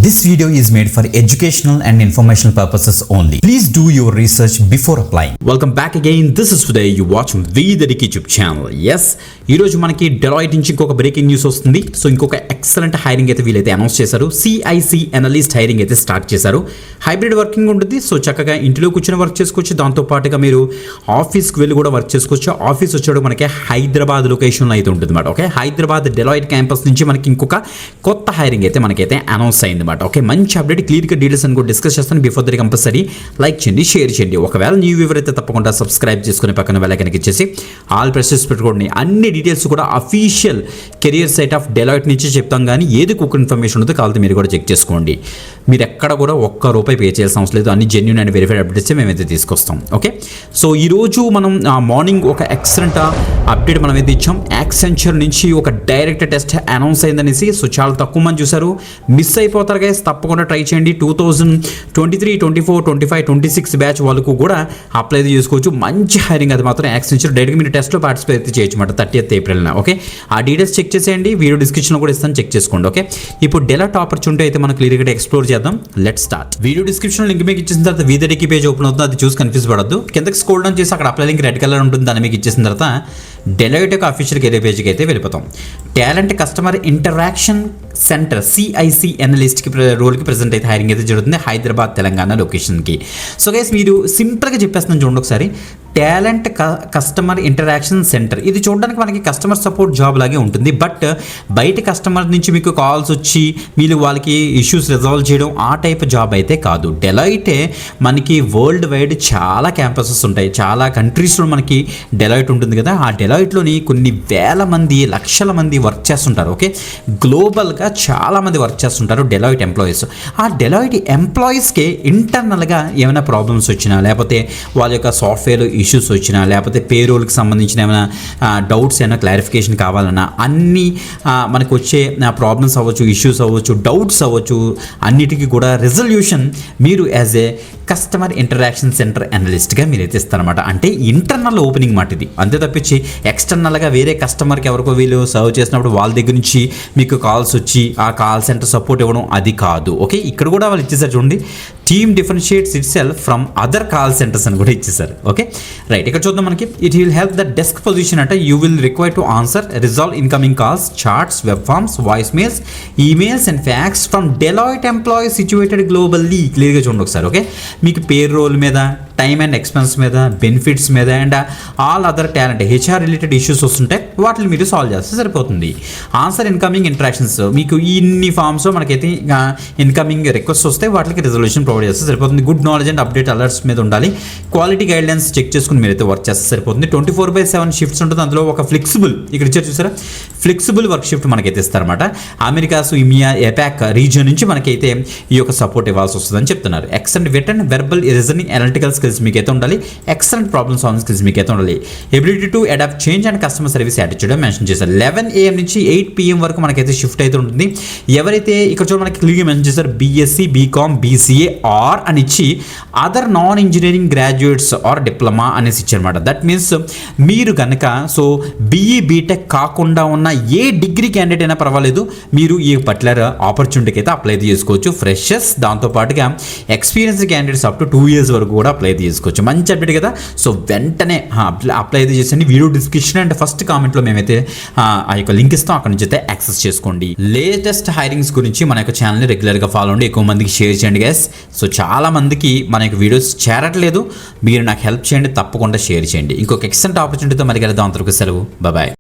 This video is made for educational and informational purposes only. Please do your research before applying. Welcome back again. This is today you watching VDDK YouTube channel. Yes, ఈ రోజు మనకి Deloitte నుంచి ఇంకొక breaking news వస్తుంది. So ఇంకొక excellent hiring అయితే వీలైతే announce చేశారు. CIC అనలిస్ట్ హైరింగ్ అయితే స్టార్ట్ చేశారు. హైబ్రిడ్ వర్కింగ్ ఉంటుంది. సో చక్కగా ఇంటిలో కూర్చొని వర్క్ చేసుకోవచ్చు. దాంతో పాటుగా మీరు ఆఫీస్కి వెళ్ళి కూడా వర్క్ చేసుకోవచ్చు. ఆఫీస్ వచ్చేటప్పుడు మనకి హైదరాబాద్ లొకేషన్లో అయితే ఉంటుంది అన్నమాట. ఓకే, హైదరాబాద్ Deloitte క్యాంపస్ నుంచి మనకి ఇంకొక కొత్త హైరింగ్ అయితే మనకైతే అనౌన్స్ అయింది అన్నమాట. ఓకే, మంచి అప్డేట్, క్లియర్గా డీటెయిల్స్ అని కూడా డిస్కస్ చేస్తాను. బిఫోర్ దట్ కంపల్సరీ లైక్ చేయండి, షేర్ చేయండి. ఒకవేళ న్యూ వ్యూవర్ అయితే తప్పకుండా సబ్స్క్రైబ్ చేసుకుని పక్కన బెల్ ఐకాన్ ఇచ్చేసి ఆల్ ప్రెస్ పెట్టుకోండి. అన్ని డీటెయిల్స్ కూడా official career site of Deloitte నుంచి చెప్తాం, కానీ ఏది కుక్ ఇన్ఫర్మేషన్ ఉందో కావాలి మీరు కూడా చెక్ చేసుకోండి. మీరు ఎక్కడ కూడా ₹1 పే చేయాల్సిన అవసరం లేదు. అన్ని జెన్యూన్ అండ్ వెరిఫైడ్ అప్డేట్స్ మేమైతే తీసుకొస్తాం. ఓకే, సో ఈరోజు మనం మార్నింగ్ ఒక ఎక్సలెంట్ అప్డేట్ మనం అయితే ఇచ్చాం. యాక్సెంచర్ నుంచి ఒక డైరెక్ట్ టెస్ట్ అనౌన్స్ అయిందనేసి. సో చాలా తక్కువ మంది చూసారు, మిస్ అయిపోతారు గైస్. తప్పకుండా ట్రై చేయండి. 2023, 24, 25, 26 బ్యాచ్ వాళ్ళకు కూడా అప్లై చేసుకోవచ్చు. మంచి హైరింగ్ అది మాత్రం యాక్సెంచర్. డైరెక్ట్గా మీరు టెస్ట్లో పార్టిసిపేట్ అయితే చేయొచ్చు అన్నమాట 30th ఏప్రిల్న. ఓకే, ఆ డీటెయిల్స్ చెక్ చేసేయండి. వీడియో డిస్క్రిప్షన్లో కూడా ఇస్తాను, చెక్ చేసుకోండి. ఓకే, ఇప్పుడు Deloitte ఆపర్చునిటీ అయితే మనం క్లియర్గా ఎక్స్ప్లోర్ చేద్దాం. Let start. Video description link మీకు ఇచ్చేసిన తర్వాత VDDK పేజ్ ఓపెన్ అవుతుంది. అది చూసి కన్ఫ్యూజ్ పడద్దు. కిందకి స్క్రోల్ డౌన్ చేసి అక్కడ అప్లై లింక్ రెడ్ కలర్ ఉంటుంది. దాన్ని మీకు ఇచ్చేసిన తర్వాత Deloitte యొక్క అఫీషియల్ కెరీర్ పేజ్కి అయితే వెళ్ళిపోతాం. Talent customer interaction centre CIC అనలిస్ట్కి రోల్కి ప్రెజెంట్ అయితే హైరింగ్ అయితే జరుగుతుంది హైదరాబాద్ తెలంగాణ లొకేషన్కి. సో గైస్ మీరు సింపుల్గా చెప్పేస్తున్నాను చూడండి ఒకసారి. టాలెంట్ కస్టమర్ ఇంటరాక్షన్ సెంటర్, ఇది చూడడానికి మనకి కస్టమర్ సపోర్ట్ జాబ్ లాగే ఉంటుంది. బట్ బయట కస్టమర్ నుంచి మీకు కాల్స్ వచ్చి మీరు వాళ్ళకి ఇష్యూస్ రిజాల్వ్ చేయడం ఆ టైప్ జాబ్ అయితే కాదు. Deloitte మనకి వరల్డ్ వైడ్ చాలా క్యాంపసెస్ ఉంటాయి, చాలా కంట్రీస్లో మనకి Deloitte ఉంటుంది కదా. ఆ Deloitteలోని కొన్ని వేల మంది, లక్షల మంది వర్క్ చేస్తుంటారు. ఓకే, గ్లోబల్గా చాలా మంది వర్క్ చేస్తుంటారు Deloitte ఎంప్లాయీస్. ఆ Deloitte ఎంప్లాయీస్కి ఇంటర్నల్గా ఏమైనా ప్రాబ్లమ్స్ వచ్చినా, లేకపోతే వాళ్ళ యొక్క సాఫ్ట్వేర్ ఇష్యూస్ వచ్చినా, లేకపోతే పేరోల్కి సంబంధించిన ఏమైనా డౌట్స్ ఏమైనా క్లారిఫికేషన్ కావాలన్నా, అన్నీ మనకు వచ్చే ప్రాబ్లమ్స్ అవ్వచ్చు, ఇష్యూస్ అవ్వచ్చు, డౌట్స్ అవ్వచ్చు, అన్నిటికీ కూడా రిజల్యూషన్ మీరు as a customer interaction centre అనలిస్ట్గా మీరైతే ఇస్తారనమాట. అంటే ఇంటర్నల్ ఓపెనింగ్ మాట ఇది, అంతే తప్పించి ఎక్స్టర్నల్గా వేరే కస్టమర్కి ఎవరికో వీళ్ళు సర్వ్ చేసినప్పుడు వాళ్ళ దగ్గర నుంచి మీకు కాల్స్ వచ్చి ఆ కాల్ సెంటర్ సపోర్ట్ ఇవ్వడం అది కాదు. ఓకే, ఇక్కడ కూడా వాళ్ళు ఇచ్చేసారు చూడండి, team differentiates itself from other call centres అని కూడా ఇచ్చేసారు. ఓకే రైట్, ఇక్కడ చూద్దాం మనకి. It will help the desk position అంటే you will require to answer, resolve incoming calls, chats, web forms, voice mails, emails and fax from Deloitte employees situated globally. క్లియర్గా చూడండి ఒకసారి. ఓకే, మీకు పేర్ రోల్ మీద, time and expense మీద, benefits మీద and all other talent HR related issues వస్తుంటాయి, వాటిని మీరు సాల్వ్ చేస్తే సరిపోతుంది. ఆన్సర్ ఇన్కమింగ్ ఇంటరాక్షన్స్, మీకు ఇన్ని ఫామ్స్ మనకైతే ఇన్కమింగ్ రిక్వెస్ట్ వస్తే వాటికి రిజల్యూషన్ ప్రొవైడ్ చేస్తే సరిపోతుంది. Good knowledge and update alerts మీద ఉండాలి. క్వాలిటీ గైడ్లైన్స్ చెక్ చేసుకుని మీరైతే వర్క్ చేస్తే సరిపోతుంది. 24/7 షిఫ్ట్స్ ఉంటుంది. అందులో ఒక ఫ్లెక్సిబుల్, ఇక్కడ ఇచ్చారు చూసారా, ఫ్లెక్సిబుల్ వర్క్ షిఫ్ట్ మనకైతే ఇస్తారన్నమాట. అమెరికాస్, ఇమియా, ఎపాక్ రీజియన్ నుంచి మనకైతే ఈ యొక్క సపోర్ట్ ఇవ్వాల్సి వస్తుందని చెప్తున్నారు. Excellent with and verbal reasoning analytical skills మీకైతే ఉండాలి. ఎక్సలెంట్ ప్రాబ్లమ్ సాల్వింగ్ స్కిల్స్ మీకైతే ఉండాలి. Ability to adapt change and customer service attitude mention చేశారు. 11 AM నుంచి 8 PM వరకు మనకైతే షిఫ్ట్ అయితే ఉంటుంది. ఎవరైతే ఇక్కడ చూడ మనకి క్లియర్గా మెన్షన్ చేశారు BSc, BCom, BCA ఆర్ అని ఇచ్చి other non engineering graduates or diploma అనేసి ఇచ్చారన్నమాట. దట్ మీన్స్ మీరు కనుక సో BE, BTech కాకుండా ఉన్న ఏ డిగ్రీ క్యాండిడేట్ అయినా పర్వాలేదు, మీరు ఈ పర్టికులర్ ఆపర్చునిటీకి అయితే అప్లై చేసుకోవచ్చు. ఫ్రెషర్స్, దాంతోపాటుగా experience candidates up to 2 years వరకు కూడా అప్లై చేసుకోవచ్చు. మంచి అప్డేట్ కదా. సో వెంటనే అప్లై అయితే చేసండి. వీడియో డిస్క్రిప్షన్ అండ్ ఫస్ట్ కామెంట్లో మేమైతే ఆ యొక్క లింక్ ఇస్తాం, అక్కడ నుంచి అయితే యాక్సెస్ చేసుకోండి. లేటెస్ట్ హైరింగ్స్ గురించి మన యొక్క ఛానల్ని రెగ్యులర్గా ఫాలో అండి, ఎక్కువ మందికి షేర్ చేయండి గైస్. సో చాలా మందికి మన యొక్క వీడియోస్ చేరట్లేదు, మీరు నాకు హెల్ప్ చేయండి, తప్పకుండా షేర్ చేయండి. ఇంకొక ఎక్సలెంట్ ఆపర్చునిటీతో మరి కలుద్దాం. అంతవరకు సెలవు, బాయ్.